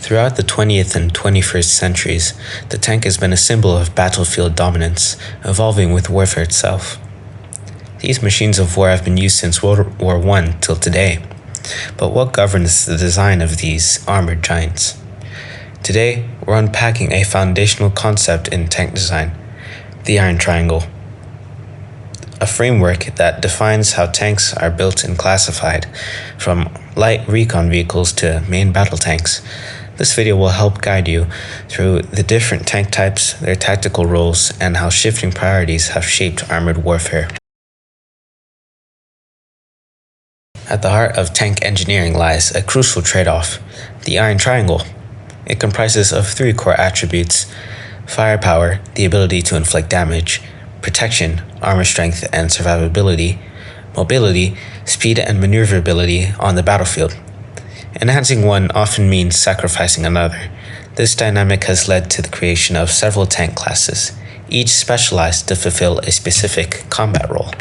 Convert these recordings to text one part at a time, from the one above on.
Throughout the 20th and 21st centuries, the tank has been a symbol of battlefield dominance, evolving with warfare itself. These machines of war have been used since World War I till today. But what governs the design of these armored giants? Today, we're unpacking a foundational concept in tank design, the Iron Triangle. A framework that defines how tanks are built and classified, from light recon vehicles to main battle tanks. This video will help guide you through the different tank types, their tactical roles, and how shifting priorities have shaped armored warfare. At the heart of tank engineering lies a crucial trade-off, the Iron Triangle. It comprises of three core attributes: firepower, the ability to inflict damage; protection, armor strength and survivability; mobility, speed and maneuverability on the battlefield. Enhancing one often means sacrificing another. This dynamic has led to the creation of several tank classes, each specialized to fulfill a specific combat role.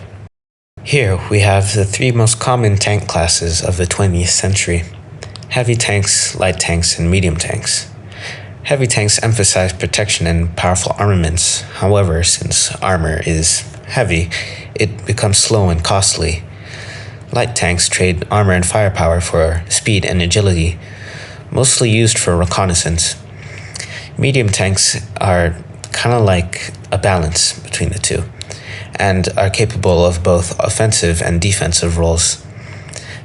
Here we have the three most common tank classes of the 20th century: heavy tanks, light tanks, and medium tanks. Heavy tanks emphasize protection and powerful armaments. However, since armor is heavy, it becomes slow and costly. Light tanks trade armor and firepower for speed and agility, mostly used for reconnaissance. Medium tanks are kind of like a balance between the two, and are capable of both offensive and defensive roles.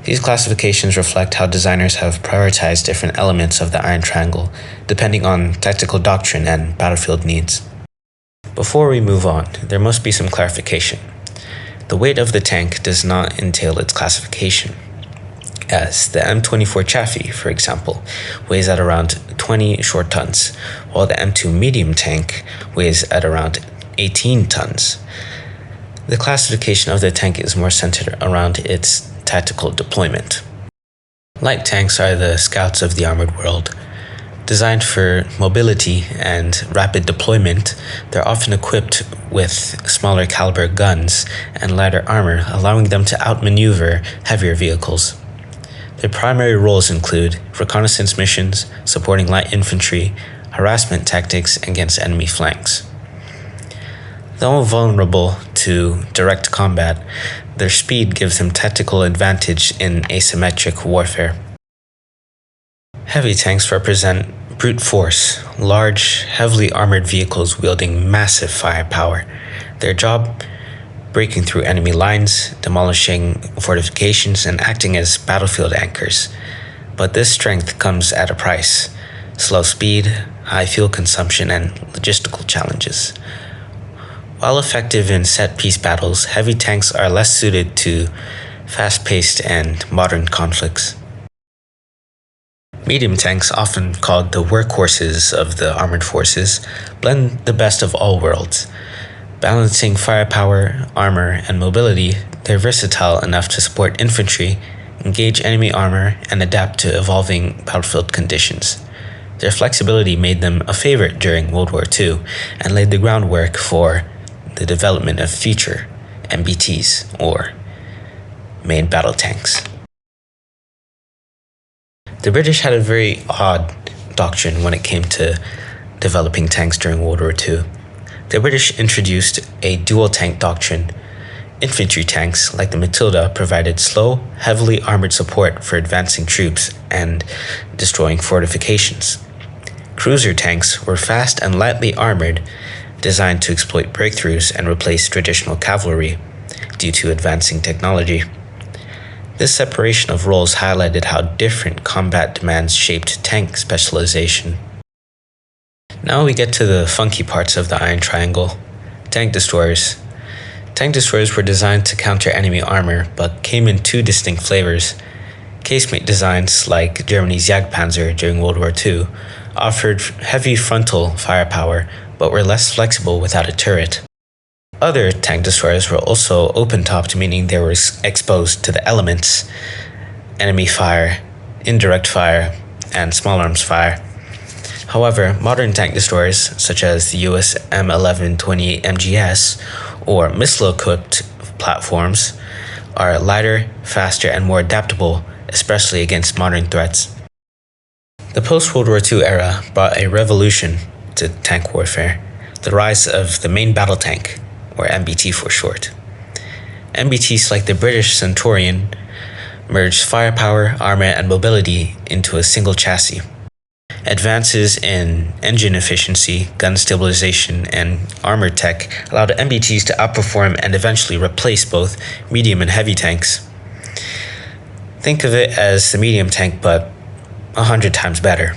These classifications reflect how designers have prioritized different elements of the Iron Triangle, depending on tactical doctrine and battlefield needs. Before we move on, there must be some clarification. The weight of the tank does not entail its classification, as the M24 Chaffee, for example, weighs at around 20 short tons, while the M2 medium tank weighs at around 18 tons. The classification of the tank is more centered around its tactical deployment. Light tanks are the scouts of the armored world. Designed for mobility and rapid deployment, they're often equipped with smaller caliber guns and lighter armor, allowing them to outmaneuver heavier vehicles. Their primary roles include reconnaissance missions, supporting light infantry, harassment tactics against enemy flanks. Though vulnerable to direct combat, their speed gives them tactical advantage in asymmetric warfare. Heavy tanks represent brute force, large, heavily armored vehicles wielding massive firepower. Their job? Breaking through enemy lines, demolishing fortifications, and acting as battlefield anchors. But this strength comes at a price: slow speed, high fuel consumption, and logistical challenges. While effective in set-piece battles, heavy tanks are less suited to fast-paced and modern conflicts. Medium tanks, often called the workhorses of the armored forces, blend the best of all worlds. Balancing firepower, armor, and mobility, they're versatile enough to support infantry, engage enemy armor, and adapt to evolving battlefield conditions. Their flexibility made them a favorite during World War II and laid the groundwork for the development of future MBTs, or main battle tanks. The British had a very odd doctrine when it came to developing tanks during World War II. The British introduced a dual tank doctrine. Infantry tanks, like the Matilda, provided slow, heavily armored support for advancing troops and destroying fortifications. Cruiser tanks were fast and lightly armored, designed to exploit breakthroughs and replace traditional cavalry due to advancing technology. This separation of roles highlighted how different combat demands shaped tank specialization. Now we get to the funky parts of the Iron Triangle: tank destroyers. Tank destroyers were designed to counter enemy armor, but came in two distinct flavors. Casemate designs, like Germany's Jagdpanzer during World War II, offered heavy frontal firepower, but were less flexible without a turret. Other tank destroyers were also open-topped, meaning they were exposed to the elements: enemy fire, indirect fire, and small arms fire. However, modern tank destroyers, such as the US M1128 MGS, or missile-equipped platforms, are lighter, faster, and more adaptable, especially against modern threats. The post-World War II era brought a revolution to tank warfare, the rise of the main battle tank, or MBT for short. MBTs like the British Centurion merged firepower, armor, and mobility into a single chassis. Advances in engine efficiency, gun stabilization, and armor tech allowed MBTs to outperform and eventually replace both medium and heavy tanks. Think of it as the medium tank, but 100 times better.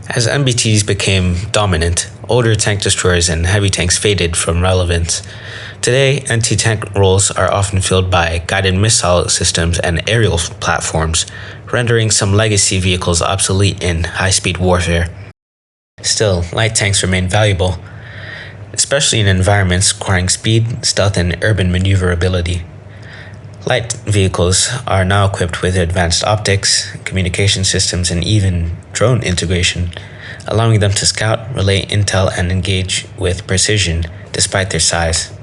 As MBTs became dominant, older tank destroyers and heavy tanks faded from relevance. Today, anti-tank roles are often filled by guided missile systems and aerial platforms, rendering some legacy vehicles obsolete in high-speed warfare. Still, light tanks remain valuable, especially in environments requiring speed, stealth, and urban maneuverability. Light vehicles are now equipped with advanced optics, communication systems, and even drone integration, allowing them to scout, relay intel, and engage with precision despite their size.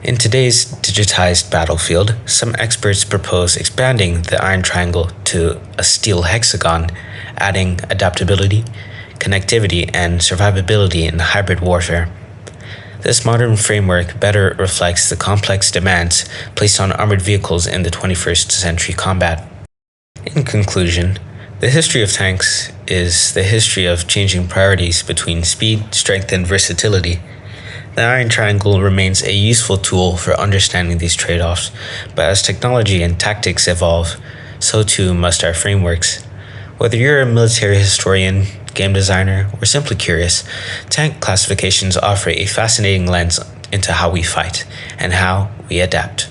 In today's digitized battlefield, some experts propose expanding the Iron Triangle to a steel hexagon, adding adaptability, connectivity, and survivability in hybrid warfare. This modern framework better reflects the complex demands placed on armored vehicles in the 21st century combat. In conclusion, the history of tanks is the history of changing priorities between speed, strength, and versatility. The Iron Triangle remains a useful tool for understanding these trade-offs, but as technology and tactics evolve, so too must our frameworks. Whether you're a military historian, game designer, or simply curious, tank classifications offer a fascinating lens into how we fight and how we adapt.